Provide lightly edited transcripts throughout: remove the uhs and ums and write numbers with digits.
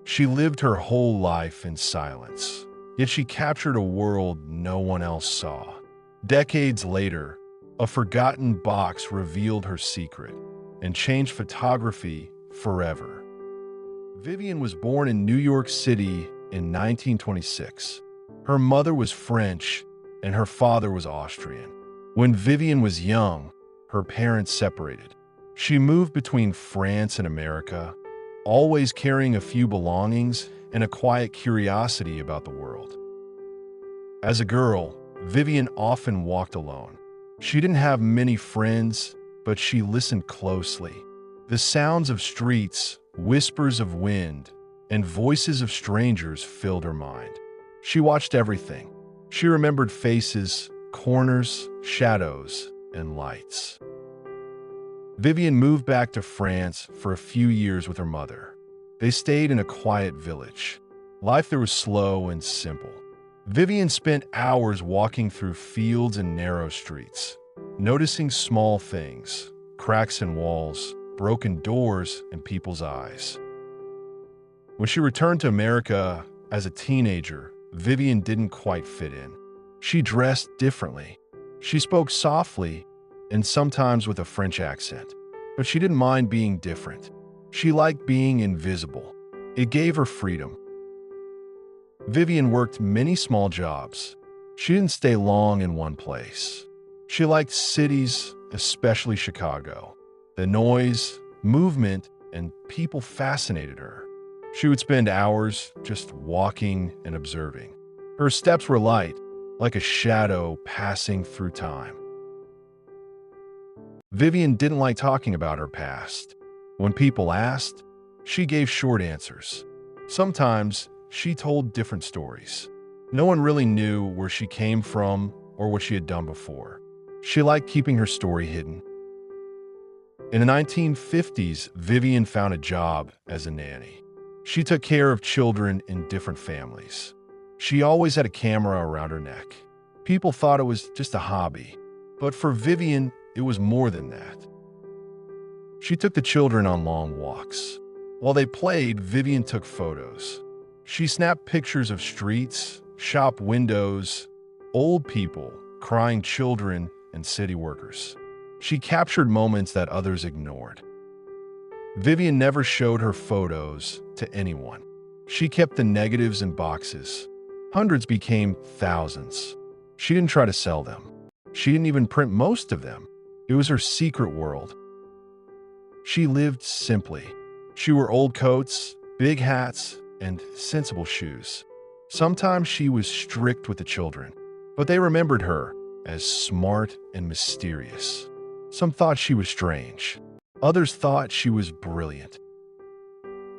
She lived her whole life in silence, yet she captured a world no one else saw. Decades later, a forgotten box revealed her secret and changed photography forever. Vivian was born in New York City in 1926. Her mother was French and her father was Austrian. When Vivian was young, her parents separated. She moved between France and America, always carrying a few belongings and a quiet curiosity about the world. As a girl, Vivian often walked alone. She didn't have many friends, but she listened closely. The sounds of streets, whispers of wind, and voices of strangers filled her mind. She watched everything. She remembered faces, corners, shadows, and lights. Vivian moved back to France for a few years with her mother. They stayed in a quiet village. Life there was slow and simple. Vivian spent hours walking through fields and narrow streets, noticing small things, cracks in walls, broken doors, and people's eyes. When she returned to America as a teenager, Vivian didn't quite fit in. She dressed differently. She spoke softly and sometimes with a French accent, but she didn't mind being different. She liked being invisible. It gave her freedom. Vivian worked many small jobs. She didn't stay long in one place. She liked cities, especially Chicago. The noise, movement, and people fascinated her. She would spend hours just walking and observing. Her steps were light, like a shadow passing through time. Vivian didn't like talking about her past. When people asked, she gave short answers. Sometimes she told different stories. No one really knew where she came from or what she had done before. She liked keeping her story hidden. In the 1950s, Vivian found a job as a nanny. She took care of children in different families. She always had a camera around her neck. People thought it was just a hobby, but for Vivian, it was more than that. She took the children on long walks. While they played, Vivian took photos. She snapped pictures of streets, shop windows, old people, crying children, and city workers. She captured moments that others ignored. Vivian never showed her photos to anyone. She kept the negatives in boxes. Hundreds became thousands. She didn't try to sell them. She didn't even print most of them. It was her secret world. She lived simply. She wore old coats, big hats, and sensible shoes. Sometimes she was strict with the children, but they remembered her as smart and mysterious. Some thought she was strange. Others thought she was brilliant.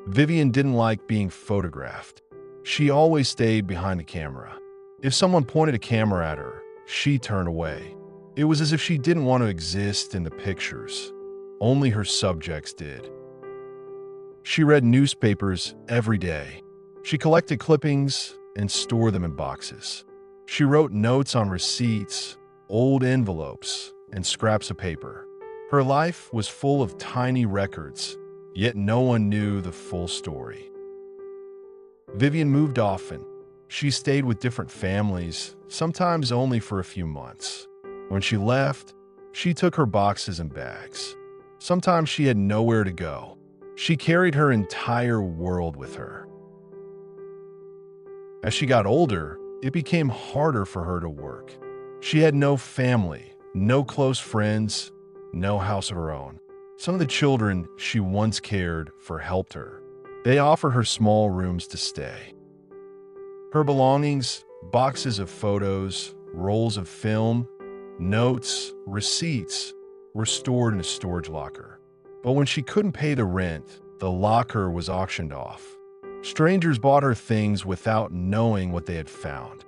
Vivian didn't like being photographed. She always stayed behind the camera. If someone pointed a camera at her, she turned away. It was as if she didn't want to exist in the pictures. Only her subjects did. She read newspapers every day. She collected clippings and stored them in boxes. She wrote notes on receipts, old envelopes, and scraps of paper. Her life was full of tiny records, yet no one knew the full story. Vivian moved often. She stayed with different families, sometimes only for a few months. When she left, she took her boxes and bags. Sometimes she had nowhere to go. She carried her entire world with her. As she got older, it became harder for her to work. She had no family, no close friends, no house of her own. Some of the children she once cared for helped her. They offered her small rooms to stay. Her belongings, boxes of photos, rolls of film, notes, receipts, were stored in a storage locker. But when she couldn't pay the rent, the locker was auctioned off. Strangers bought her things without knowing what they had found.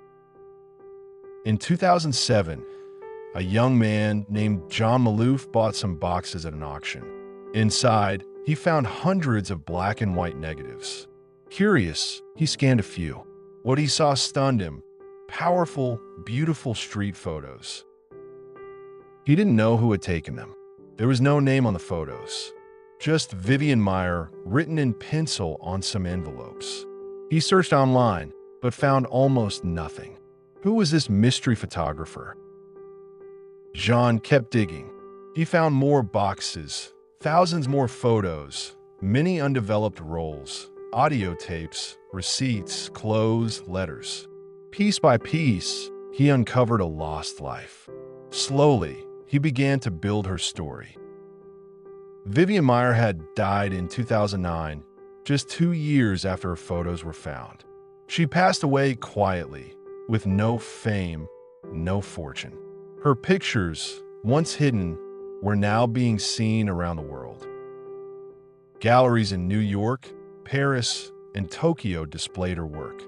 In 2007, a young man named John Malouf bought some boxes at an auction. Inside, he found hundreds of black and white negatives. Curious, he scanned a few. What he saw stunned him. Powerful, beautiful street photos. He didn't know who had taken them. There was no name on the photos. Just Vivian Maier written in pencil on some envelopes. He searched online, but found almost nothing. Who was this mystery photographer? Jean kept digging. He found more boxes, thousands more photos, many undeveloped rolls, audio tapes, receipts, clothes, letters. Piece by piece, he uncovered a lost life. Slowly, he began to build her story. Vivian Maier had died in 2009, just 2 years after her photos were found. She passed away quietly, with no fame, no fortune. Her pictures, once hidden, were now being seen around the world. Galleries in New York, Paris, and Tokyo displayed her work.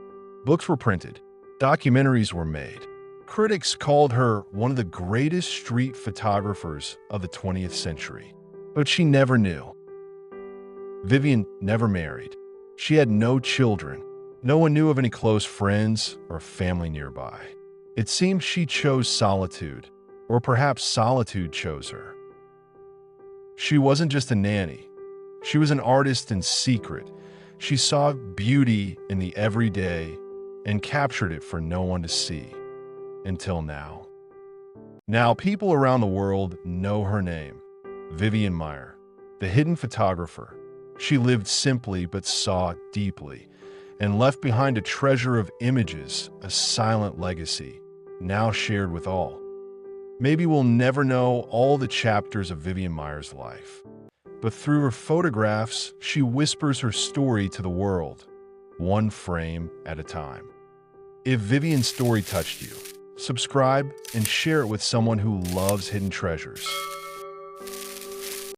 Books were printed. Documentaries were made. Critics called her one of the greatest street photographers of the 20th century. But she never knew. Vivian never married. She had no children. No one knew of any close friends or family nearby. It seemed she chose solitude, or perhaps solitude chose her. She wasn't just a nanny. She was an artist in secret. She saw beauty in the everyday and captured it for no one to see. Until now. Now people around the world know her name. Vivian Maier, the hidden photographer. She lived simply but saw deeply, and left behind a treasure of images, a silent legacy, now shared with all. Maybe we'll never know all the chapters of Vivian Maier's life, but through her photographs, she whispers her story to the world, one frame at a time. If Vivian's story touched you, subscribe and share it with someone who loves hidden treasures.